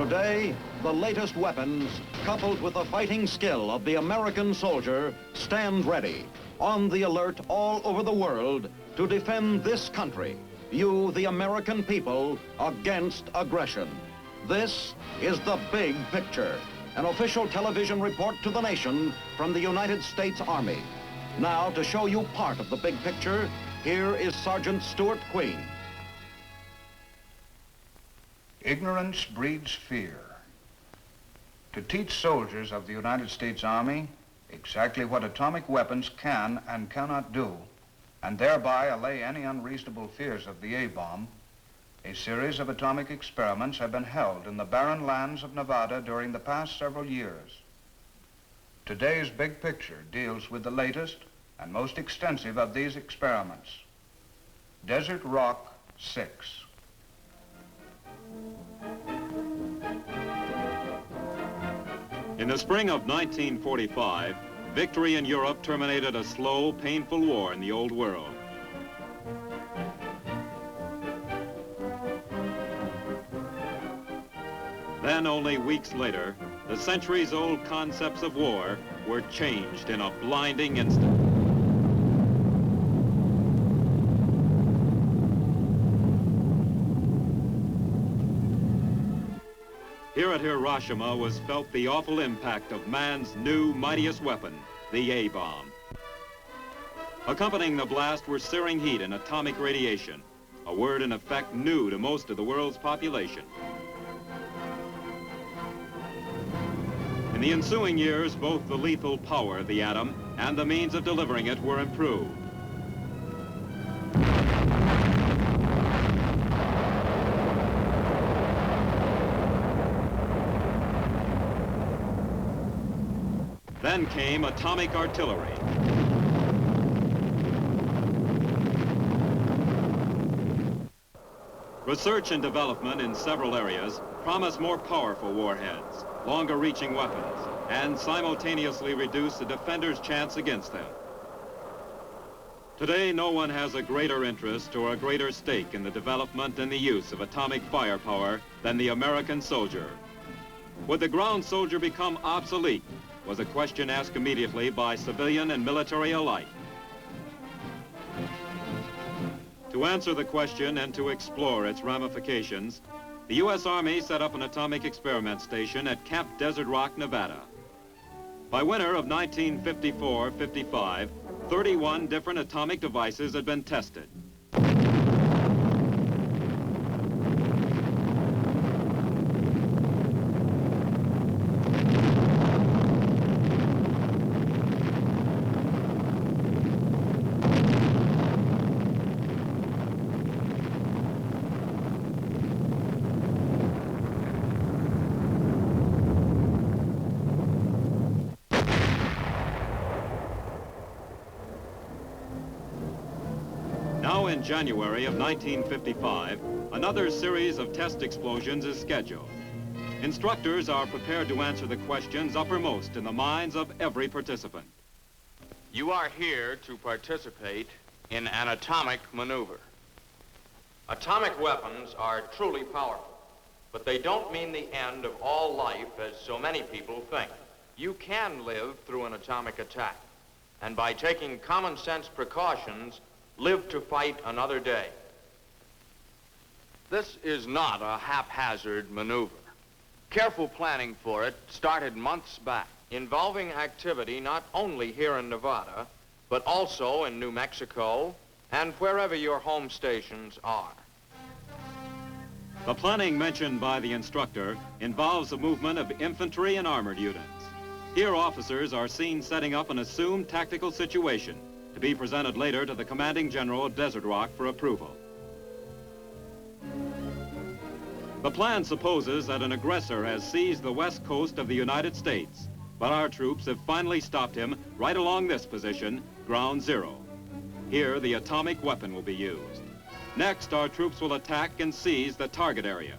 Today, the latest weapons, coupled with the fighting skill of the American soldier, stand ready, on the alert all over the world to defend this country, you, the American people, against aggression. This is The Big Picture, an official television report to the nation from the United States Army. Now, to show you part of the big picture, here is Sergeant Stuart Queen. Ignorance breeds fear. To teach soldiers of the United States Army exactly what atomic weapons can and cannot do, and thereby allay any unreasonable fears of the A-bomb, a series of atomic experiments have been held in the barren lands of Nevada during the past several years. Today's big picture deals with the latest and most extensive of these experiments, Desert Rock 6. In the spring of 1945, victory in Europe terminated a slow, painful war in the old world. Then, only weeks later, the centuries-old concepts of war were changed in a blinding instant. Here at Hiroshima was felt the awful impact of man's new, mightiest weapon, the A-bomb. Accompanying the blast were searing heat and atomic radiation, a word in effect new to most of the world's population. In the ensuing years, both the lethal power of the atom and the means of delivering it were improved. Then came atomic artillery. Research and development in several areas promise more powerful warheads, longer-reaching weapons, and simultaneously reduce the defender's chance against them. Today, no one has a greater interest or a greater stake in the development and the use of atomic firepower than the American soldier. Would the ground soldier become obsolete? Was a question asked immediately by civilian and military alike. To answer the question and to explore its ramifications, the U.S. Army set up an atomic experiment station at Camp Desert Rock, Nevada. By winter of 1954-55, 31 different atomic devices had been tested. Now in January of 1955, another series of test explosions is scheduled. Instructors are prepared to answer the questions uppermost in the minds of every participant. You are here to participate in an atomic maneuver. Atomic weapons are truly powerful, but they don't mean the end of all life as so many people think. You can live through an atomic attack, and by taking common sense precautions, live to fight another day. This is not a haphazard maneuver. Careful planning for it started months back, involving activity not only here in Nevada, but also in New Mexico and wherever your home stations are. The planning mentioned by the instructor involves the movement of infantry and armored units. Here, officers are seen setting up an assumed tactical situation to be presented later to the commanding general of Desert Rock for approval. The plan supposes that an aggressor has seized the west coast of the United States, but our troops have finally stopped him right along this position, ground zero. Here, the atomic weapon will be used. Next, our troops will attack and seize the target area.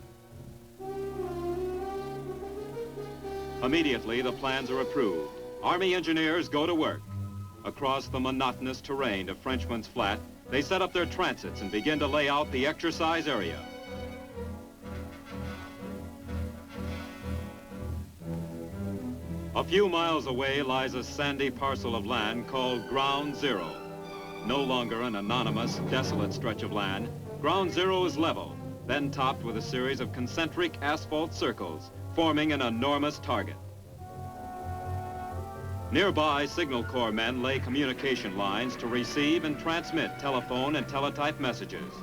Immediately, the plans are approved. Army engineers go to work. Across the monotonous terrain of Frenchman's Flat, they set up their transits and begin to lay out the exercise area. A few miles away lies a sandy parcel of land called Ground Zero. No longer an anonymous, desolate stretch of land, Ground Zero is level, then topped with a series of concentric asphalt circles, forming an enormous target. Nearby, Signal Corps men lay communication lines to receive and transmit telephone and teletype messages.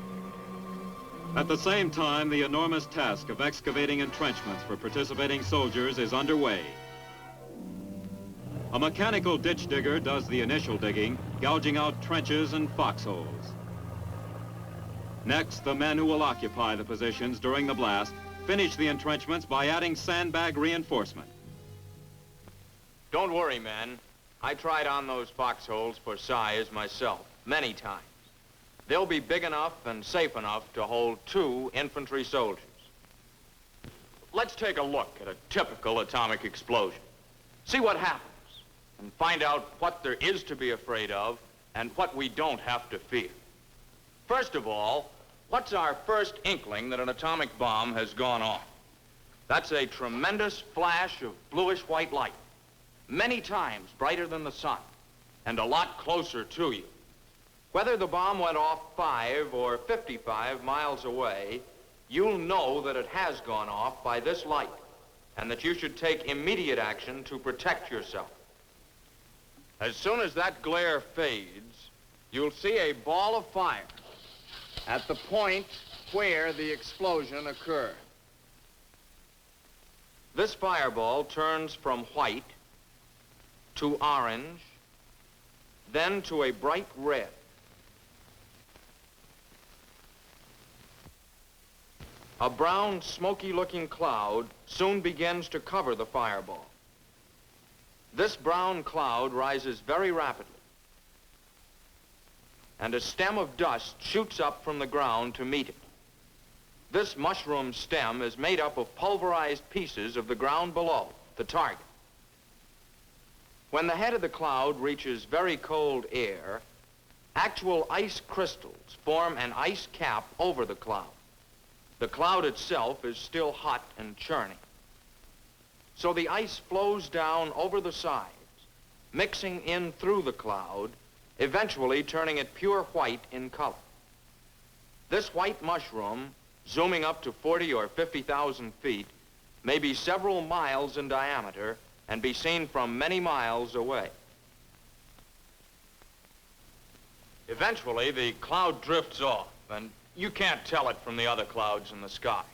At the same time, the enormous task of excavating entrenchments for participating soldiers is underway. A mechanical ditch digger does the initial digging, gouging out trenches and foxholes. Next, the men who will occupy the positions during the blast finish the entrenchments by adding sandbag reinforcement. Don't worry, men. I tried on those foxholes for size myself, many times. They'll be big enough and safe enough to hold 2 infantry soldiers. Let's take a look at a typical atomic explosion. See what happens, and find out what there is to be afraid of and what we don't have to fear. First of all, what's our first inkling that an atomic bomb has gone off? That's a tremendous flash of bluish-white light, many times brighter than the sun, and a lot closer to you. Whether the bomb went off 5 or 55 miles away, you'll know that it has gone off by this light, and that you should take immediate action to protect yourself. As soon as that glare fades, you'll see a ball of fire at the point where the explosion occurred. This fireball turns from white to orange, then to a bright red. A brown, smoky-looking cloud soon begins to cover the fireball. This brown cloud rises very rapidly, and a stem of dust shoots up from the ground to meet it. This mushroom stem is made up of pulverized pieces of the ground below, the target. When the head of the cloud reaches very cold air, actual ice crystals form an ice cap over the cloud. The cloud itself is still hot and churning. So the ice flows down over the sides, mixing in through the cloud, eventually turning it pure white in color. This white mushroom, zooming up to 40 or 50,000 feet, may be several miles in diameter and be seen from many miles away. Eventually, the cloud drifts off, and you can't tell it from the other clouds in the sky.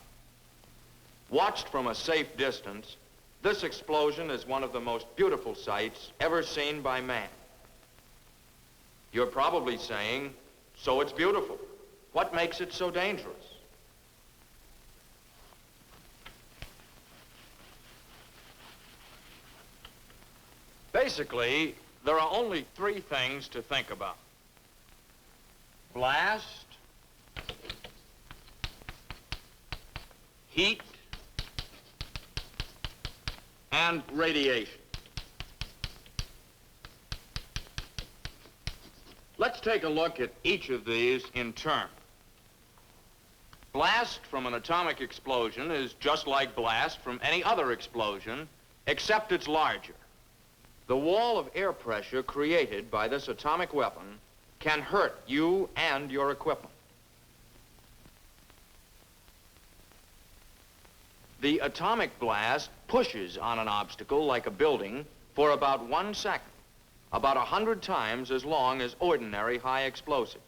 Watched from a safe distance, this explosion is one of the most beautiful sights ever seen by man. You're probably saying, so it's beautiful. What makes it so dangerous? Basically, there are only 3 things to think about: blast, heat, and radiation. Let's take a look at each of these in turn. Blast from an atomic explosion is just like blast from any other explosion, except it's larger. The wall of air pressure created by this atomic weapon can hurt you and your equipment. The atomic blast pushes on an obstacle like a building for about 1 second, about 100 times as long as ordinary high explosive.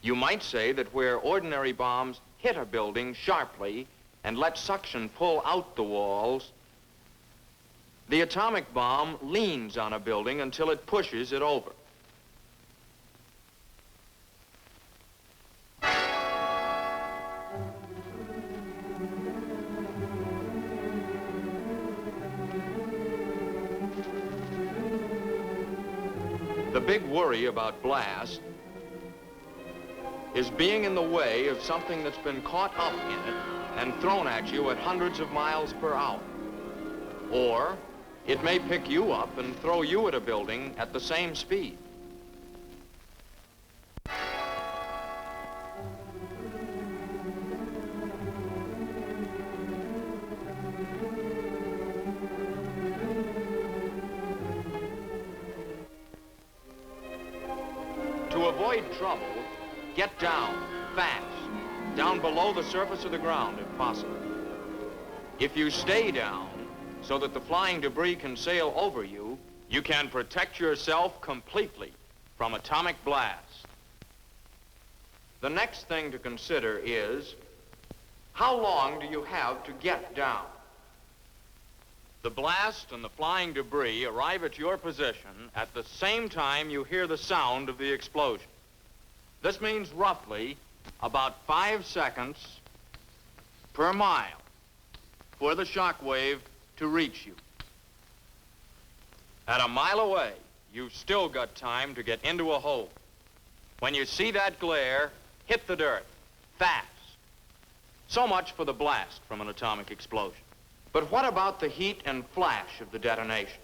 You might say that where ordinary bombs hit a building sharply and let suction pull out the walls, the atomic bomb leans on a building until it pushes it over. The big worry about blast is being in the way of something that's been caught up in it and thrown at you at hundreds of miles per hour. Or it may pick you up and throw you at a building at the same speed. avoid trouble, get down fast, down below the surface of the ground if possible. If you stay down so that the flying debris can sail over you, you can protect yourself completely from atomic blast. The next thing to consider is, how long do you have to get down? The blast and the flying debris arrive at your position at the same time you hear the sound of the explosion. This means roughly about 5 seconds per mile for the shock wave to reach you. At a mile away, you've still got time to get into a hole. When you see that glare, hit the dirt, fast. So much for the blast from an atomic explosion. But what about the heat and flash of the detonation?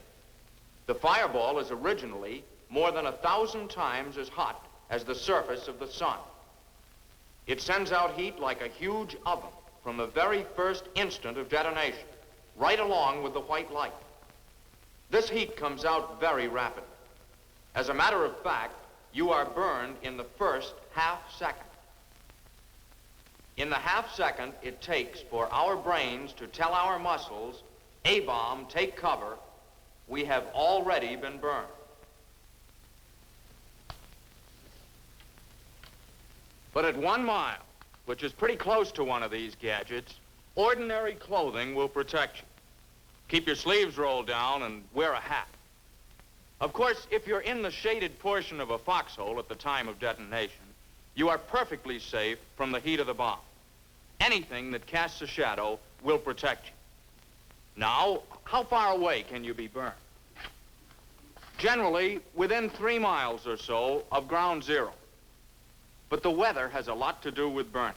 The fireball is originally more than 1,000 times as hot as the surface of the sun. It sends out heat like a huge oven from the very first instant of detonation, right along with the white light. This heat comes out very rapidly. As a matter of fact, you are burned in the first half second. In the half second it takes for our brains to tell our muscles, A-bomb, take cover, we have already been burned. But at 1 mile, which is pretty close to one of these gadgets, ordinary clothing will protect you. Keep your sleeves rolled down and wear a hat. Of course, if you're in the shaded portion of a foxhole at the time of detonation, you are perfectly safe from the heat of the bomb. Anything that casts a shadow will protect you. Now, how far away can you be burned? Generally, within 3 miles or so of ground zero. But the weather has a lot to do with burning.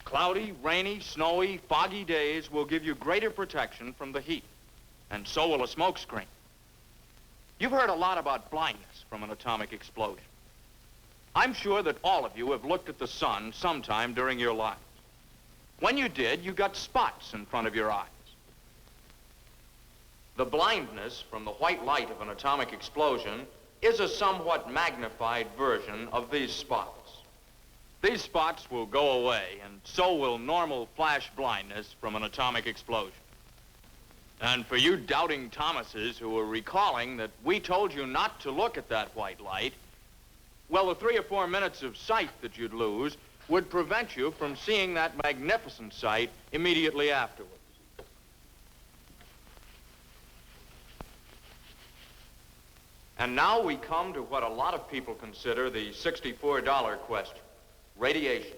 Cloudy, rainy, snowy, foggy days will give you greater protection from the heat, and so will a smoke screen. You've heard a lot about blindness from an atomic explosion. I'm sure that all of you have looked at the sun sometime during your lives. When you did, you got spots in front of your eyes. The blindness from the white light of an atomic explosion is a somewhat magnified version of these spots. These spots will go away, and so will normal flash blindness from an atomic explosion. And for you doubting Thomases who are recalling that we told you not to look at that white light, well, the 3 or 4 minutes of sight that you'd lose would prevent you from seeing that magnificent sight immediately afterwards. And now we come to what a lot of people consider the $64 question, radiation.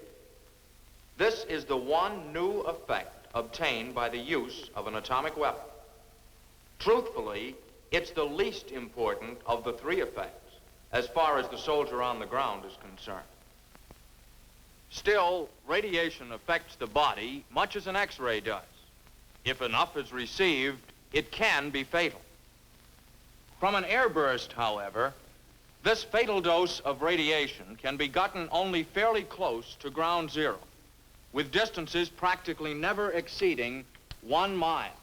This is the one new effect obtained by the use of an atomic weapon. Truthfully, it's the least important of the 3 effects, as far as the soldier on the ground is concerned. Still, radiation affects the body much as an X-ray does. If enough is received, it can be fatal. From an airburst, however, this fatal dose of radiation can be gotten only fairly close to ground zero, with distances practically never exceeding 1 mile.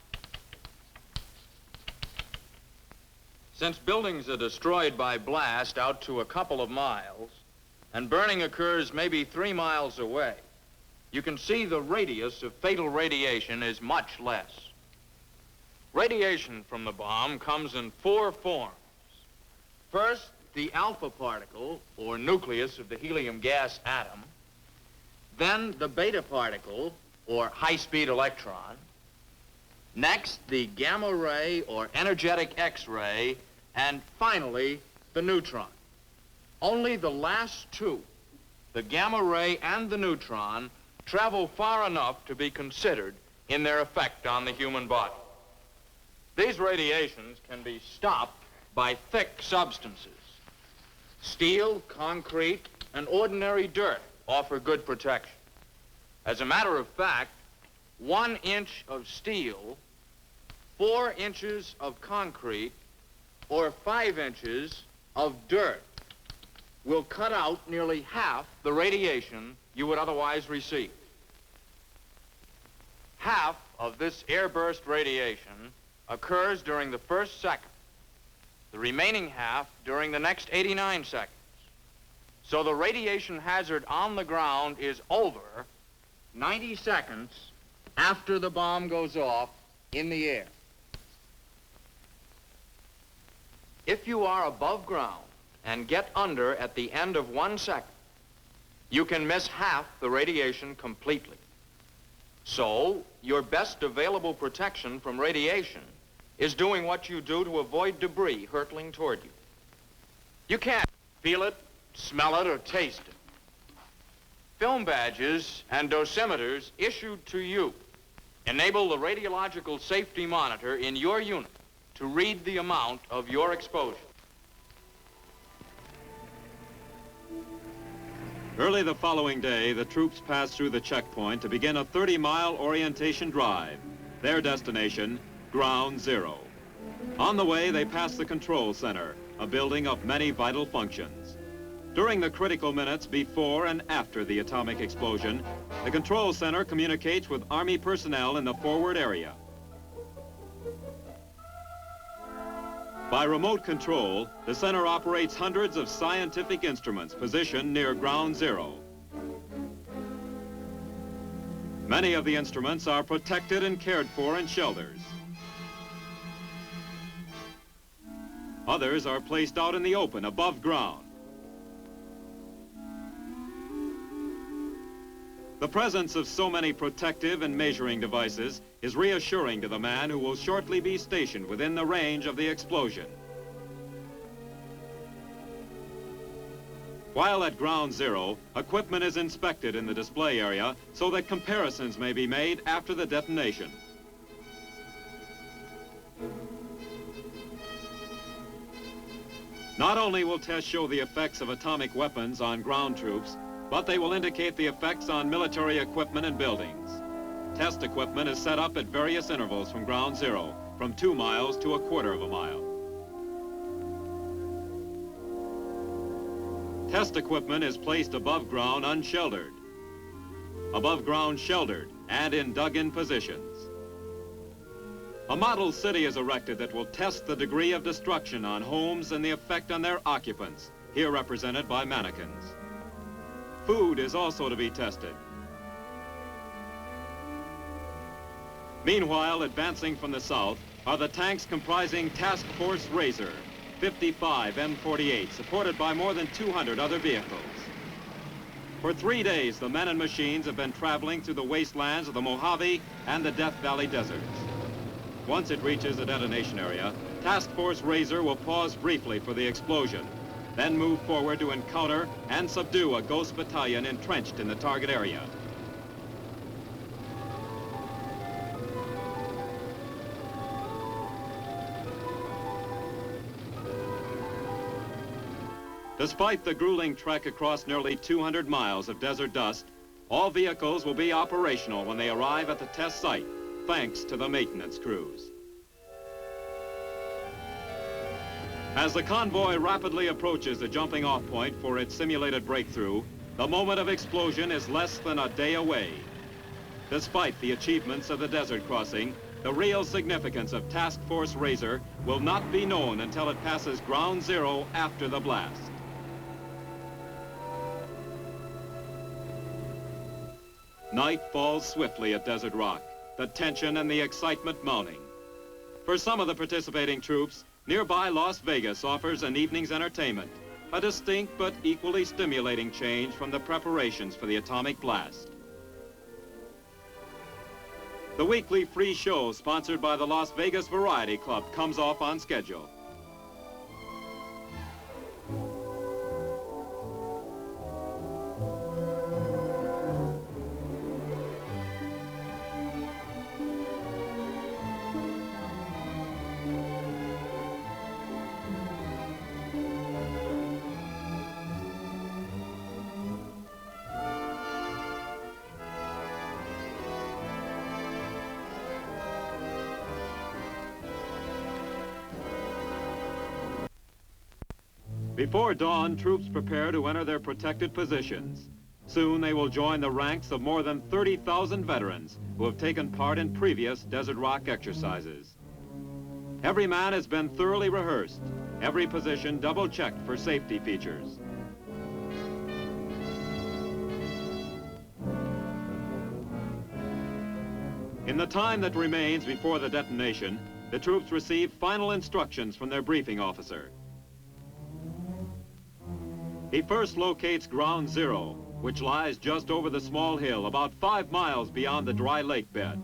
Since buildings are destroyed by blast out to a couple of miles, and burning occurs maybe 3 miles away, you can see the radius of fatal radiation is much less. Radiation from the bomb comes in 4 forms. First, the alpha particle, or nucleus of the helium gas atom. Then the beta particle, or high-speed electron. Next, the gamma ray, or energetic X-ray. And finally, the neutron. Only the last 2, the gamma ray and the neutron, travel far enough to be considered in their effect on the human body. These radiations can be stopped by thick substances. Steel, concrete, and ordinary dirt offer good protection. As a matter of fact, 1 inch of steel, 4 inches of concrete, or 5 inches of dirt will cut out nearly half the radiation you would otherwise receive. Half of this airburst radiation occurs during the first second, the remaining half during the next 89 seconds. So the radiation hazard on the ground is over 90 seconds after the bomb goes off in the air. If you are above ground and get under at the end of 1 second, you can miss half the radiation completely. So, your best available protection from radiation is doing what you do to avoid debris hurtling toward you. You can't feel it, smell it, or taste it. Film badges and dosimeters issued to you enable the radiological safety monitor in your unit to read the amount of your exposure. Early the following day, the troops passed through the checkpoint to begin a 30-mile orientation drive. Their destination, Ground Zero. On the way, they passed the control center, a building of many vital functions. During the critical minutes before and after the atomic explosion, the control center communicates with Army personnel in the forward area. By remote control, the center operates hundreds of scientific instruments positioned near Ground Zero. Many of the instruments are protected and cared for in shelters. Others are placed out in the open above ground. The presence of so many protective and measuring devices is reassuring to the man who will shortly be stationed within the range of the explosion. While at Ground Zero, equipment is inspected in the display area so that comparisons may be made after the detonation. Not only will tests show the effects of atomic weapons on ground troops, but they will indicate the effects on military equipment and buildings. Test equipment is set up at various intervals from Ground Zero, from 2 miles to 1/4 of a mile. Test equipment is placed above ground unsheltered, above ground sheltered, and in dug-in positions. A model city is erected that will test the degree of destruction on homes and the effect on their occupants, here represented by mannequins. Food is also to be tested. Meanwhile, advancing from the south are the tanks comprising Task Force Razor, 55 M48, supported by more than 200 other vehicles. For 3 days, the men and machines have been traveling through the wastelands of the Mojave and the Death Valley deserts. Once it reaches the detonation area, Task Force Razor will pause briefly for the explosion, then move forward to encounter and subdue a ghost battalion entrenched in the target area. Despite the grueling trek across nearly 200 miles of desert dust, all vehicles will be operational when they arrive at the test site, thanks to the maintenance crews. As the convoy rapidly approaches the jumping-off point for its simulated breakthrough, the moment of explosion is less than a day away. Despite the achievements of the desert crossing, the real significance of Task Force Razor will not be known until it passes Ground Zero after the blast. Night falls swiftly at Desert Rock, the tension and the excitement mounting. For some of the participating troops, nearby Las Vegas offers an evening's entertainment, a distinct but equally stimulating change from the preparations for the atomic blast. The weekly free show sponsored by the Las Vegas Variety Club comes off on schedule. Before dawn, troops prepare to enter their protected positions. Soon they will join the ranks of more than 30,000 veterans who have taken part in previous Desert Rock exercises. Every man has been thoroughly rehearsed, every position double-checked for safety features. In the time that remains before the detonation, the troops receive final instructions from their briefing officer. He first locates Ground Zero, which lies just over the small hill, about 5 miles beyond the dry lake bed.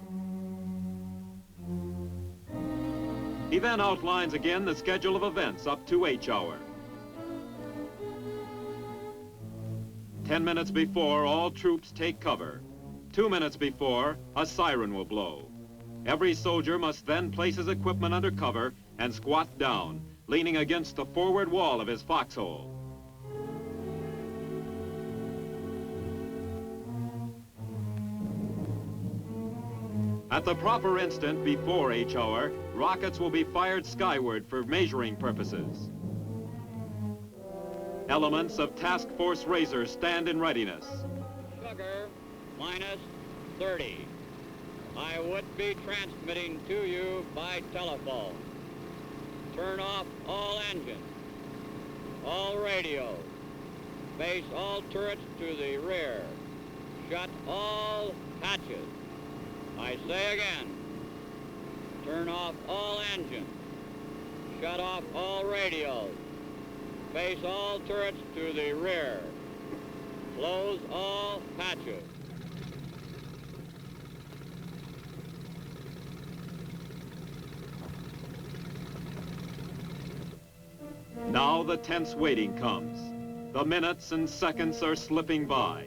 He then outlines again the schedule of events up to H-hour. 10 minutes before, all troops take cover. 2 minutes before, a siren will blow. Every soldier must then place his equipment under cover and squat down, leaning against the forward wall of his foxhole. At the proper instant before H-hour, rockets will be fired skyward for measuring purposes. Elements of Task Force Razor stand in readiness. Sugar, minus 30. I would be transmitting to you by telephone. Turn off all engines, all radios. Face all turrets to the rear. Shut all hatches. I say again, turn off all engines. Shut off all radios. Face all turrets to the rear. Close all hatches. Now the tense waiting comes. The minutes and seconds are slipping by.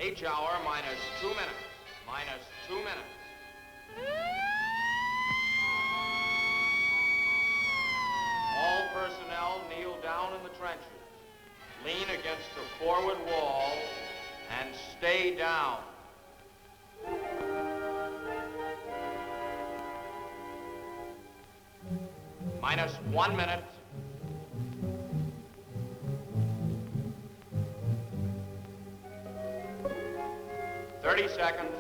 H-hour minus 2 minutes. Minus 2 minutes. All personnel kneel down in the trenches. Lean against the forward wall and stay down. Minus 1 minute. Thirty seconds.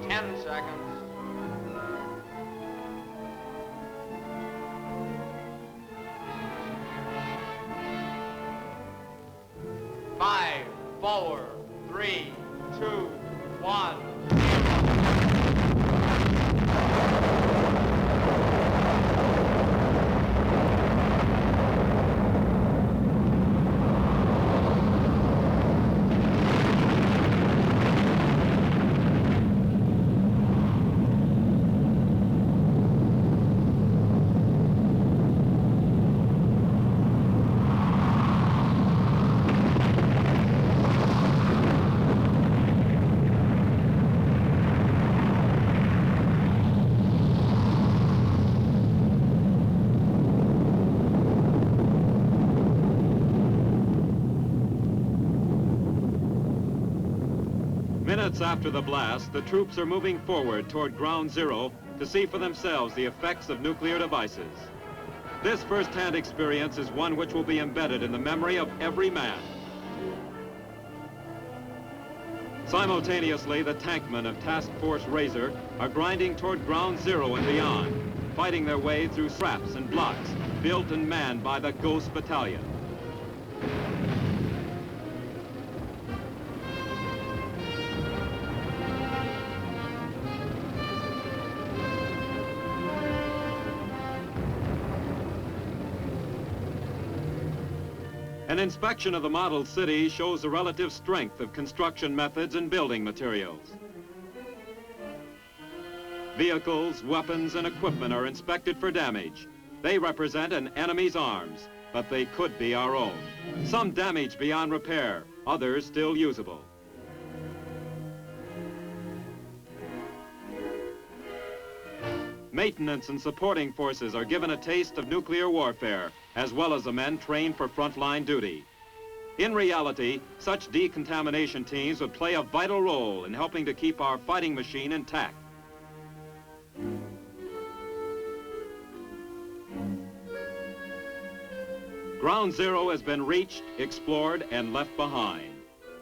10 seconds. 5, 4, 3, 2, 1. Minutes after the blast, the troops are moving forward toward Ground Zero to see for themselves the effects of nuclear devices. This first-hand experience is one which will be embedded in the memory of every man. Simultaneously, the tankmen of Task Force Razor are grinding toward Ground Zero and beyond, fighting their way through traps and blocks built and manned by the Ghost Battalion. An inspection of the model city shows the relative strength of construction methods and building materials. Vehicles, weapons, and equipment are inspected for damage. They represent an enemy's arms, but they could be our own. Some damaged beyond repair, others still usable. Maintenance and supporting forces are given a taste of nuclear warfare, as well as the men trained for frontline duty. In reality, such decontamination teams would play a vital role in helping to keep our fighting machine intact. Ground Zero has been reached, explored, and left behind.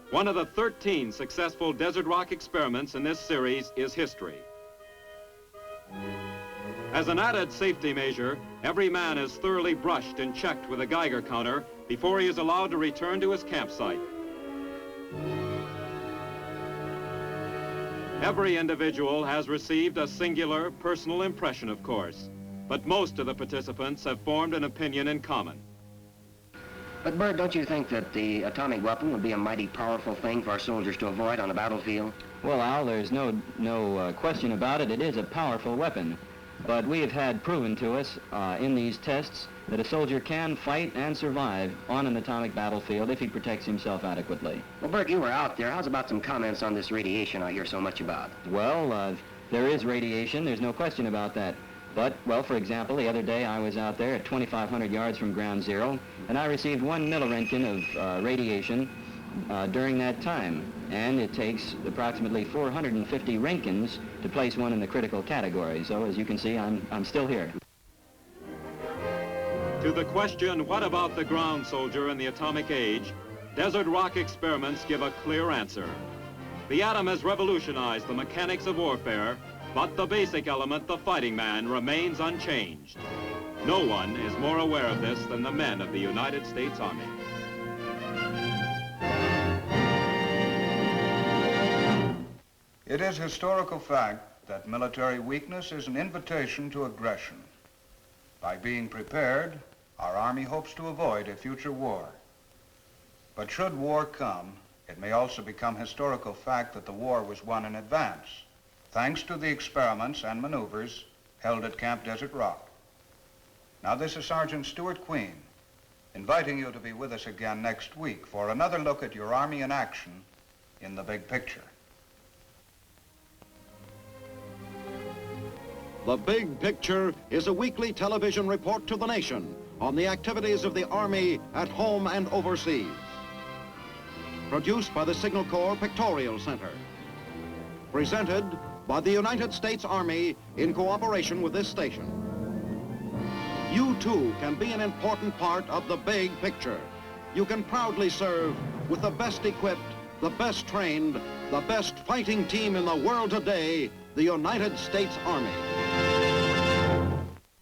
One of the 13 successful desert rock experiments in this series is history. As an added safety measure, Every man is thoroughly brushed and checked with a Geiger counter before he is allowed to return to his campsite. Every individual has received a singular personal impression, of course, but most of the participants have formed an opinion in common. But, Bert, don't you think that the atomic weapon would be a mighty powerful thing for our soldiers to avoid on the battlefield? Well, Al, there's no question about it. It is a powerful weapon. But we have had proven to us in these tests that a soldier can fight and survive on an atomic battlefield if he protects himself adequately. Well, Bert, you were out there. How's about some comments on this radiation I hear so much about? Well, there is radiation. There's no question about that. But, well, for example, the other day I was out there at 2,500 yards from ground zero, and I received 1 milliroentgen of radiation during that time. And it takes approximately 450 Roentgens to place one in the critical category. So, as you can see, I'm still here. To the question, what about the ground soldier in the atomic age, desert rock experiments give a clear answer. The atom has revolutionized the mechanics of warfare, but the basic element, the fighting man, remains unchanged. No one is more aware of this than the men of the United States Army. It is historical fact that military weakness is an invitation to aggression. By being prepared, our Army hopes to avoid a future war. But should war come, it may also become historical fact that the war was won in advance, thanks to the experiments and maneuvers held at Camp Desert Rock. Now, this is Sergeant Stuart Queen, inviting you to be with us again next week for another look at your Army in action in the big picture. The Big Picture is a weekly television report to the nation on the activities of the Army at home and overseas. Produced by the Signal Corps Pictorial Center. Presented by the United States Army in cooperation with this station. You too can be an important part of the Big Picture. You can proudly serve with the best equipped, the best trained, the best fighting team in the world today, the United States Army.